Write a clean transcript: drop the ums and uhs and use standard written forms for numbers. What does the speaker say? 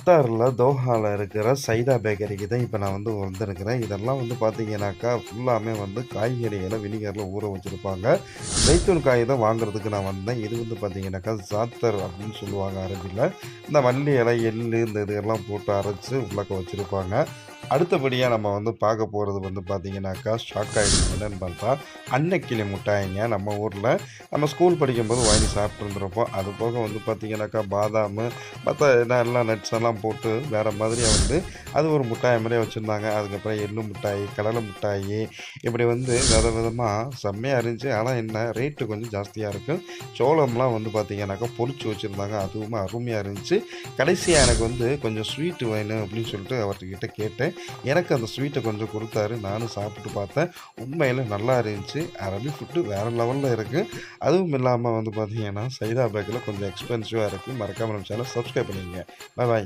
கத்தாரில தோஹால இருக்கிற சைதா பேக்கரிக்கு தான் இப்போ நான் வந்திருக்கிறேன். இதெல்லாம் பார்த்தீங்கன்னாக்கா, ஃபுல்லாமே காய்கறிகள வினிகர்ல ஊற வச்சிருப்பாங்க. ஜெய்த்தூன் காய் தான் வாங்குறதுக்கு நான் வந்தேன். இது பார்த்தீங்கன்னாக்கா, ஜாத்தர் அப்படின்னு சொல்லுவாங்க அரபில. இந்த மல்லி இலை, எள்ளு இந்த இதெல்லாம் போட்டு அரைச்சு உள்ளக்க வச்சிருப்பாங்க. அடுத்தபடியா நம்ம பார்க்க போறது பார்த்தீங்கன்னாக்கா, ஷாக் ஆயிடுச்சு. என்னன்னு பார்த்தா, அன்னக்கிளி முட்டாய்ங்க. நம்ம ஊர்ல நம்ம ஸ்கூல் படிக்கும்போது வாங்கி சாப்பிட்டுருந்துருப்போம். அது போக பார்த்தீங்கன்னாக்கா, பாதாமு மத்த எல்லாம் நட்ஸ் எல்லாம் போட்டு வேற மாதிரியா அது ஒரு முட்டாய் மாரியே வச்சிருந்தாங்க. அதுக்கப்புறம் எள்ளு முட்டாய், கடலை முட்டாயி இப்படி விதவிதமா செம்மையா இருந்துச்சு. ஆனா என்ன ரேட்டு கொஞ்சம் ஜாஸ்தியா இருக்கு. சோளம்லாம் பார்த்தீங்கன்னாக்கா, பொரிச்சு வச்சிருந்தாங்க. அதுவுமே அருமையா இருந்துச்சு. கடைசியா எனக்கு கொஞ்சம் ஸ்வீட் வேணும் அப்படின்னு சொல்லிட்டு அவர்கிட்ட கேட்டேன். எனக்கு அந்த ஸ்வீட்டை கொஞ்சம் கொடுத்தாரு. நானும் சாப்பிட்டு பார்த்தேன். உண்மையில நல்லா இருந்துச்சு. அரபி ஃபுட்டு வேற லெவல்ல இருக்கு. அதுவும் இல்லாம பார்த்தீங்கன்னா, சைதா பேக்கில் கொஞ்சம் எக்ஸ்பென்சிவா இருக்கு. மறக்காம நம்ம சேனலை சப்ஸ்கிரைப் பண்ணிக்கங்க. பாய் பாய்.